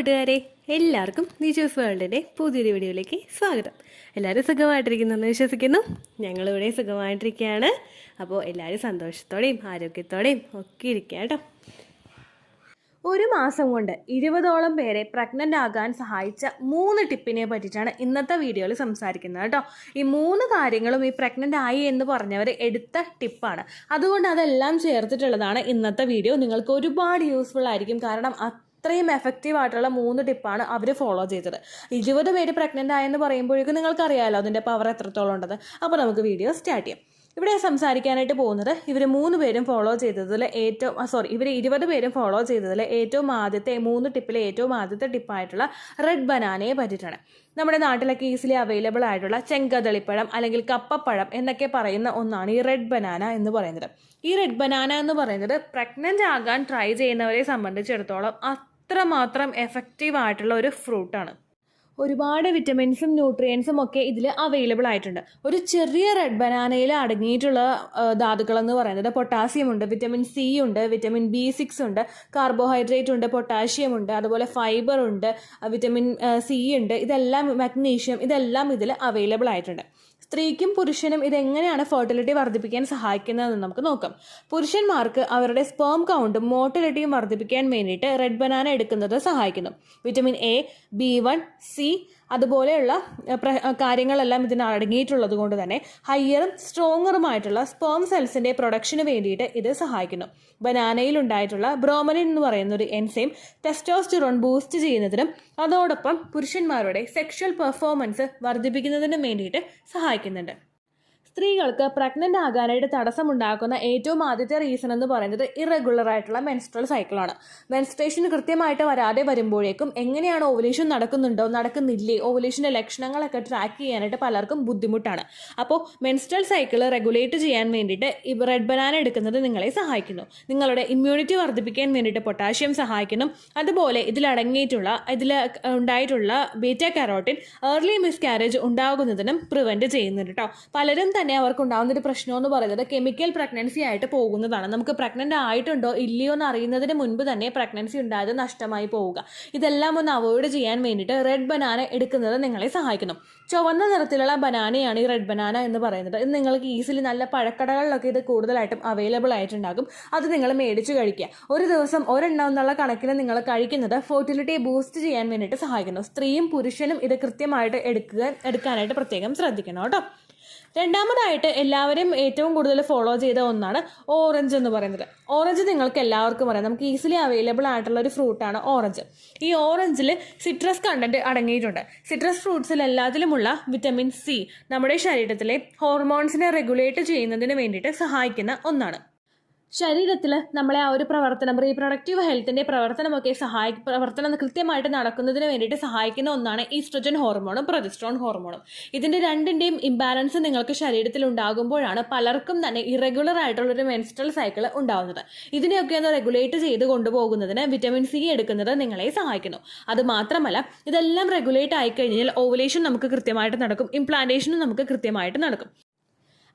കൂട്ടുകാരെ, എല്ലാവർക്കും നിജൂസ് വേൾഡിൻ്റെ പുതിയൊരു വീഡിയോയിലേക്ക് സ്വാഗതം. എല്ലാവരും സുഖമായിട്ടിരിക്കുന്നെന്ന് വിശ്വസിക്കുന്നു. ഞങ്ങളിവിടെ സുഖമായിട്ടിരിക്കുകയാണ്. അപ്പോൾ എല്ലാവരും സന്തോഷത്തോടെയും ആരോഗ്യത്തോടെയും ഒക്കെ ഇരിക്കുക കേട്ടോ. ഒരു മാസം കൊണ്ട് 20ഓളം പേരെ പ്രഗ്നൻ്റ് ആകാൻ സഹായിച്ച 3 ടിപ്പിനെ പറ്റിയിട്ടാണ് ഇന്നത്തെ വീഡിയോയിൽ സംസാരിക്കുന്നത് കേട്ടോ. ഈ 3 കാര്യങ്ങളും ഈ പ്രഗ്നൻ്റ് ആയി എന്ന് പറഞ്ഞവർ എടുത്ത ടിപ്പാണ്. അതുകൊണ്ട് അതെല്ലാം ചേർത്തിട്ടുള്ളതാണ് ഇന്നത്തെ വീഡിയോ. നിങ്ങൾക്ക് ഒരുപാട് യൂസ്ഫുൾ ആയിരിക്കും. കാരണം അത്രയും എഫക്റ്റീവ് ആയിട്ടുള്ള 3 ടിപ്പാണ് അവർ ഫോളോ ചെയ്തത്. 20 പേര് പ്രഗ്നൻ്റ് ആയെന്ന് പറയുമ്പോഴേക്കും നിങ്ങൾക്കറിയാമല്ലോ അതിൻ്റെ പവർ എത്രത്തോളം ഉണ്ടെന്ന്. അപ്പോൾ നമുക്ക് വീഡിയോ സ്റ്റാർട്ട് ചെയ്യാം. ഇവിടെ സംസാരിക്കാനായിട്ട് പോകുന്നത് ഇവർ 3 പേരും ഫോളോ ചെയ്തതിൽ ഇവർ 20 പേരും ഫോളോ ചെയ്തതിൽ ഏറ്റവും ആദ്യത്തെ 3 ടിപ്പിലെ ഏറ്റവും ആദ്യത്തെ ടിപ്പായിട്ടുള്ള റെഡ് ബനാനയെ പറ്റിയിട്ടാണ്. നമ്മുടെ നാട്ടിലൊക്കെ ഈസിലി അവൈലബിൾ ആയിട്ടുള്ള ചെങ്കദളിപ്പഴം അല്ലെങ്കിൽ കപ്പപ്പഴം എന്നൊക്കെ പറയുന്ന ഒന്നാണ് ഈ റെഡ് ബനാന എന്ന് പറയുന്നത്. ഈ റെഡ് ബനാന എന്ന് പറയുന്നത് പ്രഗ്നൻ്റ് ആകാൻ ട്രൈ ചെയ്യുന്നവരെ സംബന്ധിച്ചിടത്തോളം അത്രമാത്രം എഫക്റ്റീവ് ആയിട്ടുള്ള ഒരു ഫ്രൂട്ടാണ്. ഒരുപാട് വിറ്റമിൻസും ന്യൂട്രിയൻസും ഒക്കെ ഇതിൽ അവൈലബിൾ ആയിട്ടുണ്ട്. ഒരു ചെറിയ റെഡ് ബനാനയിൽ അടങ്ങിയിട്ടുള്ള ധാതുക്കളെന്ന് പറയുന്നത് പൊട്ടാസ്യം ഉണ്ട്, വിറ്റമിൻ സി ഉണ്ട്, വിറ്റമിൻ B6 ഉണ്ട്, കാർബോഹൈഡ്രേറ്റ് ഉണ്ട്, പൊട്ടാഷ്യം ഉണ്ട്, അതുപോലെ ഫൈബർ ഉണ്ട്, വിറ്റമിൻ സി ഉണ്ട്, ഇതെല്ലാം മഗ്നീഷ്യം, ഇതെല്ലാം ഇതിൽ അവൈലബിൾ ആയിട്ടുണ്ട്. സ്ത്രീക്കും പുരുഷനും ഇതെങ്ങനെയാണ് ഫെർട്ടിലിറ്റി വർദ്ധിപ്പിക്കാൻ സഹായിക്കുന്നതെന്ന് നമുക്ക് നോക്കാം. പുരുഷന്മാർക്ക് അവരുടെ സ്പേം കൗണ്ടും മോട്ടിലിറ്റിയും വർദ്ധിപ്പിക്കാൻ വേണ്ടിയിട്ട് റെഡ് ബനാന എടുക്കുന്നത് സഹായിക്കുന്നു. വിറ്റമിൻ A, B1, C അതുപോലെയുള്ള കാര്യങ്ങളെല്ലാം ഇതിന് അടങ്ങിയിട്ടുള്ളത് കൊണ്ട് തന്നെ ഹയറും സ്ട്രോങ്ങറുമായിട്ടുള്ള സ്പേം സെൽസിൻ്റെ പ്രൊഡക്ഷന് വേണ്ടിയിട്ട് ഇത് സഹായിക്കുന്നു. ബനാനയിൽ ഉണ്ടായിട്ടുള്ള ബ്രോമലിൻ എന്ന് പറയുന്ന ഒരു എൻസൈം ടെസ്റ്റോസ്റ്ററോൺ ബൂസ്റ്റ് ചെയ്യുന്നതിനും അതോടൊപ്പം പുരുഷന്മാരുടെ സെക്ഷൽ പെർഫോമൻസ് വർദ്ധിപ്പിക്കുന്നതിനും വേണ്ടിയിട്ട് സഹായിക്കുന്നുണ്ട്. സ്ത്രീകൾക്ക് പ്രഗ്നൻ്റ് ആകാനായിട്ട് തടസ്സമുണ്ടാക്കുന്ന ഏറ്റവും ആദ്യത്തെ റീസൺ എന്ന് പറയുന്നത് ഇറഗുലർ ആയിട്ടുള്ള മെൻസ്ട്രൽ സൈക്കിളാണ്. മെൻസ്ട്രേഷൻ കൃത്യമായിട്ട് വരാതെ വരുമ്പോഴേക്കും എങ്ങനെയാണ് ഓവുലേഷൻ നടക്കുന്നുണ്ടോ നടക്കുന്നില്ലേ, ഓവുലേഷൻ്റെ ലക്ഷണങ്ങളൊക്കെ ട്രാക്ക് ചെയ്യാനായിട്ട് പലർക്കും ബുദ്ധിമുട്ടാണ്. അപ്പോൾ മെൻസ്ട്രൽ സൈക്കിൾ റെഗുലേറ്റ് ചെയ്യാൻ വേണ്ടിയിട്ട് ഈ റെഡ് ബനാന എടുക്കുന്നത് നിങ്ങളെ സഹായിക്കുന്നു. നിങ്ങളുടെ ഇമ്മ്യൂണിറ്റി വർദ്ധിപ്പിക്കാൻ വേണ്ടിയിട്ട് പൊട്ടാഷ്യം സഹായിക്കുന്നു. അതുപോലെ ഇതിൽ ഉണ്ടായിട്ടുള്ള ബീറ്റ കാരോട്ടിൻ ഏർലി മിസ്കാരേജ് ഉണ്ടാകുന്നതിനും പ്രിവെൻറ്റ് ചെയ്യുന്നുണ്ട് കേട്ടോ. പലരും തന്നെ അവർക്ക് ഉണ്ടാകുന്നൊരു പ്രശ്നം എന്ന് പറയുന്നത് കെമിക്കൽ പ്രഗ്നൻസി ആയിട്ട് പോകുന്നതാണ്. നമുക്ക് പ്രഗ്നൻ്റ് ആയിട്ടുണ്ടോ ഇല്ലയോ എന്ന് അറിയുന്നതിന് മുൻപ് തന്നെ പ്രഗ്നൻസി ഉണ്ടായത് നഷ്ടമായി പോവുക. ഇതെല്ലാം ഒന്ന് അവോയ്ഡ് ചെയ്യാൻ വേണ്ടിയിട്ട് റെഡ് ബനാന എടുക്കുന്നത് നിങ്ങളെ സഹായിക്കുന്നു. ചുവന്ന നിറത്തിലുള്ള ബനാനയാണ് ഈ റെഡ് ബനാന എന്ന് പറയുന്നത്. ഇത് നിങ്ങൾക്ക് ഈസിലി നല്ല പഴക്കടകളിലൊക്കെ ഇത് കൂടുതലായിട്ടും അവൈലബിൾ ആയിട്ടുണ്ടാകും. അത് നിങ്ങൾ മേടിച്ച് കഴിക്കുക. ഒരു ദിവസം ഒരെണ്ണം എന്നുള്ള കണക്കിൽ നിങ്ങൾ കഴിക്കുന്നത് ഫെർട്ടിലിറ്റിയെ ബൂസ്റ്റ് ചെയ്യാൻ വേണ്ടിയിട്ട് സഹായിക്കുന്നു. സ്ത്രീയും പുരുഷനും ഇത് കൃത്യമായിട്ട് എടുക്കാനായിട്ട് പ്രത്യേകം ശ്രദ്ധിക്കണം കേട്ടോ. രണ്ടാമതായിട്ട് എല്ലാവരും ഏറ്റവും കൂടുതൽ ഫോളോ ചെയ്ത ഒന്നാണ് ഓറഞ്ച് എന്ന് പറയുന്നത്. ഓറഞ്ച് നിങ്ങൾക്ക് എല്ലാവർക്കും അറിയാം, നമുക്ക് ഈസിലി അവൈലബിൾ ആയിട്ടുള്ള ഒരു ഫ്രൂട്ടാണ് ഓറഞ്ച്. ഈ ഓറഞ്ചിൽ സിട്രസ് കണ്ടന്റ് അടങ്ങിയിട്ടുണ്ട്. സിട്രസ് ഫ്രൂട്ട്സിൽ എല്ലാത്തിലുമുള്ള വിറ്റമിൻ സി നമ്മുടെ ശരീരത്തിലെ ഹോർമോൺസിനെ റെഗുലേറ്റ് ചെയ്യുന്നതിന് വേണ്ടിയിട്ട് സഹായിക്കുന്ന ഒന്നാണ്. ശരീരത്തിൽ നമ്മളെ ആ ഒരു പ്രവർത്തനം റീപ്രൊഡക്റ്റീവ് ഹെൽത്തിൻ്റെ പ്രവർത്തനം കൃത്യമായിട്ട് നടക്കുന്നതിന് വേണ്ടിയിട്ട് സഹായിക്കുന്ന ഒന്നാണ് ഈസ്ട്രജൻ ഹോർമോണും പ്രൊജസ്ട്രോൺ ഹോർമോണും. ഇതിൻ്റെ രണ്ടിൻ്റെയും ഇംബാലൻസ് നിങ്ങൾക്ക് ശരീരത്തിൽ ഉണ്ടാകുമ്പോഴാണ് പലർക്കും തന്നെ ഇറഗുലർ ആയിട്ടുള്ളൊരു മെൻസ്ട്രൽ സൈക്കിൾ ഉണ്ടാകുന്നത്. ഇതിനെയൊക്കെ ഒന്ന് റെഗുലേറ്റ് ചെയ്ത് കൊണ്ടുപോകുന്നതിന് വിറ്റമിൻ സി എടുക്കുന്നത് നിങ്ങളെ സഹായിക്കുന്നു. അത് മാത്രമല്ല, ഇതെല്ലാം റെഗുലേറ്റ് ആയിക്കഴിഞ്ഞാൽ ഓവുലേഷൻ നമുക്ക് കൃത്യമായിട്ട് നടക്കും, ഇംപ്ലാന്റേഷനും നമുക്ക് കൃത്യമായിട്ട് നടക്കും.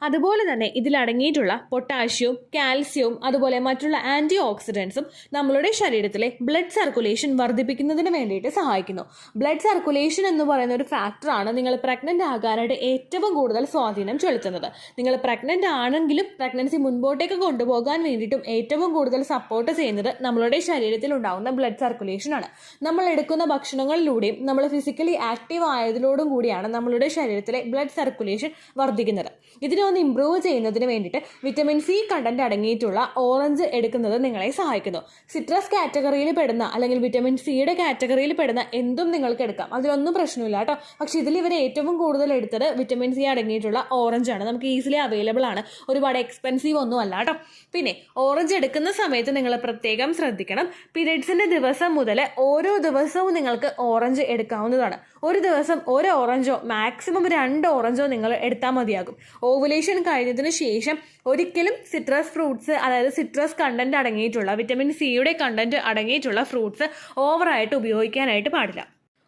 അതുപോലെ തന്നെ ഇതിലടങ്ങിയിട്ടുള്ള പൊട്ടാഷ്യവും കാൽസ്യവും അതുപോലെ മറ്റുള്ള ആൻറ്റി ഓക്സിഡൻസും നമ്മളുടെ ശരീരത്തിലെ ബ്ലഡ് സർക്കുലേഷൻ വർദ്ധിപ്പിക്കുന്നതിന് വേണ്ടിയിട്ട് സഹായിക്കുന്നു. ബ്ലഡ് സർക്കുലേഷൻ എന്ന് പറയുന്ന ഒരു ഫാക്ടറാണ് നിങ്ങൾ പ്രഗ്നൻ്റ് ആകാനായിട്ട് ഏറ്റവും കൂടുതൽ സ്വാധീനം ചെലുത്തുന്നത്. നിങ്ങൾ പ്രഗ്നൻ്റ് ആണെങ്കിലും പ്രഗ്നൻസി മുൻപോട്ടേക്ക് കൊണ്ടുപോകാൻ വേണ്ടിയിട്ടും ഏറ്റവും കൂടുതൽ സപ്പോർട്ട് ചെയ്യുന്നത് നമ്മളുടെ ശരീരത്തിൽ ഉണ്ടാകുന്ന ബ്ലഡ് സർക്കുലേഷനാണ്. നമ്മൾ എടുക്കുന്ന ഭക്ഷണങ്ങളിലൂടെയും നമ്മൾ ഫിസിക്കലി ആക്റ്റീവ് ആയതിലോടും കൂടിയാണ് നമ്മളുടെ ശരീരത്തിലെ ബ്ലഡ് സർക്കുലേഷൻ വർദ്ധിക്കുന്നത്. ഇതിനൊന്ന് ഇംപ്രൂവ് ചെയ്യുന്നതിന് വേണ്ടിയിട്ട് വിറ്റമിൻ സി കണ്ടന്റ് അടങ്ങിയിട്ടുള്ള ഓറഞ്ച് എടുക്കുന്നത് നിങ്ങളെ സഹായിക്കുന്നു. സിട്രസ് കാറ്റഗറിയിൽ പെടുന്ന അല്ലെങ്കിൽ വിറ്റമിൻ സിയുടെ കാറ്റഗറിയിൽ പെടുന്ന എന്തും നിങ്ങൾക്ക് എടുക്കാം, അതിലൊന്നും പ്രശ്നമില്ല കേട്ടോ. പക്ഷേ ഇതിൽ ഇവർ ഏറ്റവും കൂടുതൽ എടുത്തത് വിറ്റമിൻ സി അടങ്ങിയിട്ടുള്ള ഓറഞ്ചാണ്. നമുക്ക് ഈസിലി അവൈലബിൾ ആണ്, ഒരുപാട് എക്സ്പെൻസീവ് ഒന്നും അല്ല കേട്ടോ. പിന്നെ ഓറഞ്ച് എടുക്കുന്ന സമയത്ത് നിങ്ങൾ പ്രത്യേകം ശ്രദ്ധിക്കണം. പീരിയഡ്സിൻ്റെ ദിവസം മുതൽ ഓരോ ദിവസവും നിങ്ങൾക്ക് ഓറഞ്ച് എടുക്കാവുന്നതാണ്. ഒരു ദിവസം ഒരു ഓറഞ്ചോ മാക്സിമം 2 ഓറഞ്ചോ നിങ്ങൾ എടുത്താൽ മതിയാകും. ഓവുലേഷൻ കഴിഞ്ഞതിന് ശേഷം ഒരിക്കലും സിട്രസ് ഫ്രൂട്ട്സ്, അതായത് സിട്രസ് കണ്ടന്റ് അടങ്ങിയിട്ടുള്ള വിറ്റമിൻ സിയുടെ കണ്ടന്റ് അടങ്ങിയിട്ടുള്ള ഫ്രൂട്ട്സ് ഓവറായിട്ട് ഉപയോഗിക്കാനായിട്ട് പാടില്ല.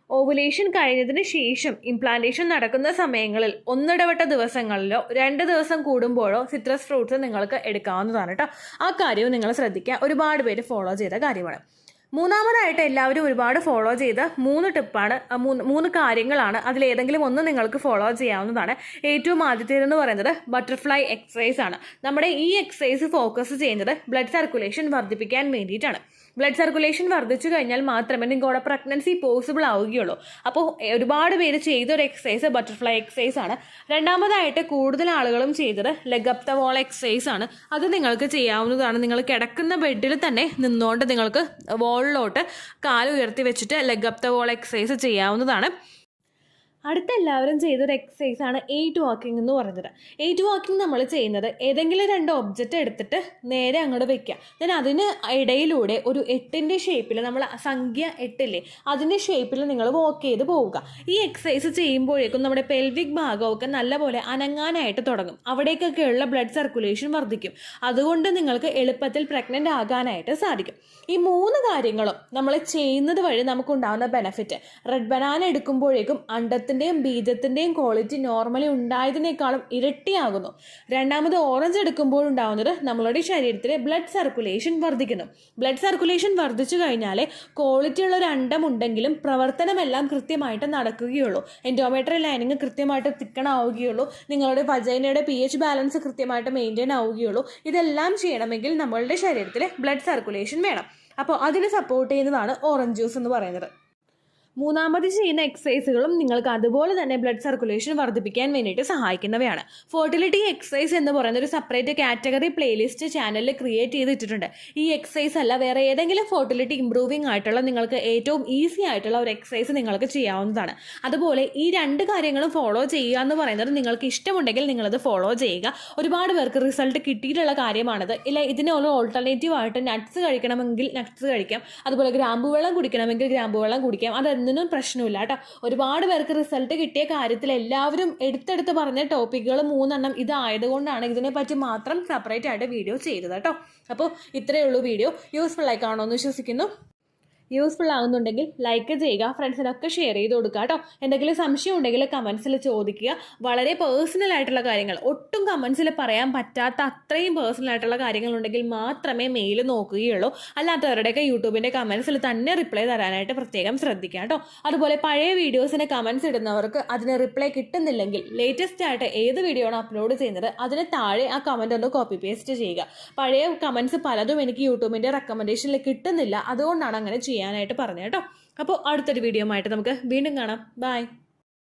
ഓവുലേഷൻ കഴിഞ്ഞതിന് ശേഷം ഇംപ്ലാന്റേഷൻ നടക്കുന്ന സമയങ്ങളിൽ ഒന്നിടവിട്ട ദിവസങ്ങളിലോ 2 ദിവസം കൂടുമ്പോഴോ സിട്രസ് ഫ്രൂട്ട്സ് നിങ്ങൾക്ക് എടുക്കാവുന്നതാണ് കേട്ടോ. ആ കാര്യവും നിങ്ങൾ ശ്രദ്ധിക്കുക. ഒരുപാട് പേര് ഫോളോ ചെയ്ത കാര്യമാണ്. മൂന്നാമതായിട്ട് എല്ലാവരും ഒരുപാട് ഫോളോ ചെയ്ത 3 ടിപ്പാണ്, 3 കാര്യങ്ങളാണ്. അതിലേതെങ്കിലും ഒന്ന് നിങ്ങൾക്ക് ഫോളോ ചെയ്യാവുന്നതാണ്. ഏറ്റവും ആദ്യത്തേതെന്ന് പറയുന്നത് ബട്ടർഫ്ലൈ എക്സസൈസ് ആണ്. നമ്മുടെ ഈ എക്സസൈസ് ഫോക്കസ് ചെയ്യുന്നത് ബ്ലഡ് സർക്കുലേഷൻ വർദ്ധിപ്പിക്കാൻ വേണ്ടിയിട്ടാണ്. ബ്ലഡ് സർക്കുലേഷൻ വർദ്ധിച്ചു കഴിഞ്ഞാൽ മാത്രമേ നിങ്ങളുടെ പ്രഗ്നൻസി പോസിബിൾ ആവുകയുള്ളൂ. അപ്പോൾ ഒരുപാട് പേര് ചെയ്തൊരു എക്സസൈസ് ബട്ടർഫ്ലൈ എക്സസൈസ് ആണ്. രണ്ടാമതായിട്ട് കൂടുതൽ ആളുകളും ചെയ്തത് leg up the wall exercise ആണ്. അത് നിങ്ങൾക്ക് ചെയ്യാവുന്നതാണ്. നിങ്ങൾ കിടക്കുന്ന ബെഡിൽ തന്നെ നിന്നുകൊണ്ട് നിങ്ങൾക്ക് വോളിലോട്ട് കാല് ഉയർത്തി വെച്ചിട്ട് leg up the wall exercise ചെയ്യാവുന്നതാണ്. അടുത്ത എല്ലാവരും ചെയ്തൊരു എക്സസൈസ് ആണ് 8 വാക്കിംഗ് എന്ന് പറയുന്നത്. 8 വാക്കിംഗ് നമ്മൾ ചെയ്യുന്നത് ഏതെങ്കിലും 2 ഒബ്ജക്റ്റ് എടുത്തിട്ട് നേരെ അങ്ങോട്ട് വെക്കുക. ദെൻ അതിന് ഇടയിലൂടെ ഒരു 8ൻ്റെ ഷേപ്പിൽ, നമ്മൾ സംഖ്യ 8 അതിൻ്റെ ഷേപ്പിൽ നിങ്ങൾ വാക്ക് ചെയ്ത് പോവുക. ഈ എക്സസൈസ് ചെയ്യുമ്പോഴേക്കും നമ്മുടെ പെൽവിക് ഭാഗമൊക്കെ നല്ലപോലെ അനങ്ങാനായിട്ട് തുടങ്ങും. അവിടേക്കൊക്കെയുള്ള ബ്ലഡ് സർക്കുലേഷൻ വർദ്ധിക്കും. അതുകൊണ്ട് നിങ്ങൾക്ക് എളുപ്പത്തിൽ പ്രഗ്നൻ്റ് ആകാനായിട്ട് സാധിക്കും. ഈ 3 കാര്യങ്ങളും നമ്മൾ ചെയ്യുന്നത് വഴി നമുക്കുണ്ടാകുന്ന ബെനഫിറ്റ്, റെഡ് ബനാന എടുക്കുമ്പോഴേക്കും അണ്ടത്തിൻ്റെയും ബീജത്തിൻ്റെയും ക്വാളിറ്റി നോർമലി ഉണ്ടായതിനേക്കാളും ഇരട്ടിയാകുന്നു. രണ്ടാമത് ഓറഞ്ച് എടുക്കുമ്പോഴുണ്ടാകുന്നത് നമ്മളുടെ ശരീരത്തിലെ ബ്ലഡ് സർക്കുലേഷൻ വർദ്ധിക്കുന്നു. ബ്ലഡ് സർക്കുലേഷൻ വർദ്ധിച്ചു കഴിഞ്ഞാൽ ക്വാളിറ്റി ഉള്ള ഒരു അണ്ടം ഉണ്ടെങ്കിലും പ്രവർത്തനമെല്ലാം കൃത്യമായിട്ട് നടക്കുകയുള്ളൂ. എൻഡോമെട്രിയൽ ലൈനിങ് കൃത്യമായിട്ട് തിക്കണാവുകയുള്ളൂ. നിങ്ങളുടെ വജൈനയുടെ pH ബാലൻസ് കൃത്യമായിട്ട് മെയിൻറ്റെയിൻ ആവുകയുള്ളൂ. ഇതെല്ലാം ചെയ്യണമെങ്കിൽ നമ്മളുടെ ശരീരത്തിൽ ബ്ലഡ് സർക്കുലേഷൻ വേണം. അപ്പോൾ അതിന് സപ്പോർട്ട് ചെയ്യുന്നതാണ് ഓറഞ്ച് ജ്യൂസ് എന്ന് പറയുന്നത്. മൂന്നാമത് ചെയ്യുന്ന എക്സസൈസുകളും നിങ്ങൾക്ക് അതുപോലെ തന്നെ ബ്ലഡ് സർക്കുലേഷൻ വർദ്ധിപ്പിക്കാൻ വേണ്ടിയിട്ട് സഹായിക്കുന്നവയാണ്. ഫെർട്ടിലിറ്റി എക്സസൈസ് എന്ന് പറയുന്ന ഒരു സെപ്പറേറ്റ് കാറ്റഗറി പ്ലേലിസ്റ്റ് ചാനലിൽ ക്രിയേറ്റ് ചെയ്തിട്ടുണ്ട്. ഈ എക്സസൈസ് അല്ല, വേറെ ഏതെങ്കിലും ഫെർട്ടിലിറ്റി ഇംപ്രൂവിംഗ് ആയിട്ടുള്ള നിങ്ങൾക്ക് ഏറ്റവും ഈസി ആയിട്ടുള്ള ഒരു എക്സസൈസ് നിങ്ങൾക്ക് ചെയ്യാവുന്നതാണ്. അതുപോലെ ഈ 2 കാര്യങ്ങളും ഫോളോ ചെയ്യുക എന്ന് പറയുന്നത് നിങ്ങൾക്ക് ഇഷ്ടമുണ്ടെങ്കിൽ നിങ്ങളത് ഫോളോ ചെയ്യുക. ഒരുപാട് പേർക്ക് റിസൾട്ട് കിട്ടിയിട്ടുള്ള കാര്യമാണിത്. ഇല്ല ഇതിനുള്ള ഓൾട്ടർനേറ്റീവ് ആയിട്ട് നട്ട്സ് കഴിക്കണമെങ്കിൽ നട്ട്സ് കഴിക്കാം, അതുപോലെ ഗ്രാമ്പു വെള്ളം കുടിക്കണമെങ്കിൽ ഗ്രാമ്പു വെള്ളം കുടിക്കാം. അതൊന്നും പ്രശ്നമില്ല കേട്ടോ. ഒരുപാട് പേർക്ക് റിസൾട്ട് കിട്ടിയ കാര്യത്തിൽ എല്ലാവരും എടുത്തെടുത്ത് പറഞ്ഞ ടോപ്പിക്കുകൾ 3 ഇതായതുകൊണ്ടാണ് ഇതിനെപ്പറ്റി മാത്രം സെപ്പറേറ്റ് ആയിട്ട് വീഡിയോ ചെയ്തത് കേട്ടോ. അപ്പോൾ ഇത്രയേ ഉള്ളൂ വീഡിയോ. യൂസ്ഫുൾ ആയി കാണുമെന്ന് വിശ്വസിക്കുന്നു. യൂസ്ഫുൾ ആകുന്നുണ്ടെങ്കിൽ ലൈക്ക് ചെയ്യുക, ഫ്രണ്ട്സിനൊക്കെ ഷെയർ ചെയ്ത് കൊടുക്കുക കേട്ടോ. എന്തെങ്കിലും സംശയം ഉണ്ടെങ്കിൽ കമൻസിൽ ചോദിക്കുക. വളരെ പേഴ്സണൽ ആയിട്ടുള്ള കാര്യങ്ങൾ, ഒട്ടും കമൻസിൽ പറയാൻ പറ്റാത്ത അത്രയും പേഴ്സണൽ ആയിട്ടുള്ള കാര്യങ്ങളുണ്ടെങ്കിൽ മാത്രമേ മെയിൽ നോക്കുകയുള്ളൂ. അല്ലാത്തവരുടെയൊക്കെ യൂട്യൂബിൻ്റെ കമൻസിൽ തന്നെ റിപ്ലൈ തരാനായിട്ട് പ്രത്യേകം ശ്രദ്ധിക്കുക കേട്ടോ. അതുപോലെ പഴയ വീഡിയോസിന് കമൻസ് ഇടുന്നവർക്ക് അതിന് റിപ്ലൈ കിട്ടുന്നില്ലെങ്കിൽ ലേറ്റസ്റ്റ് ആയിട്ട് ഏത് വീഡിയോ ആണ് അപ്ലോഡ് ചെയ്യുന്നത് അതിന് താഴെ ആ കമൻറ്റ് ഒന്ന് കോപ്പി പേസ്റ്റ് ചെയ്യുക. പഴയ കമൻസ് പലതും എനിക്ക് യൂട്യൂബിൻ്റെ റെക്കമെൻഡേഷനിൽ കിട്ടുന്നില്ല, അതുകൊണ്ടാണ് അങ്ങനെ ചെയ്യാനായിട്ട് പറഞ്ഞു കേട്ടോ. അപ്പോൾ അടുത്തൊരു വീഡിയോ ആയിട്ട് നമുക്ക് വീണ്ടും കാണാം. ബൈ.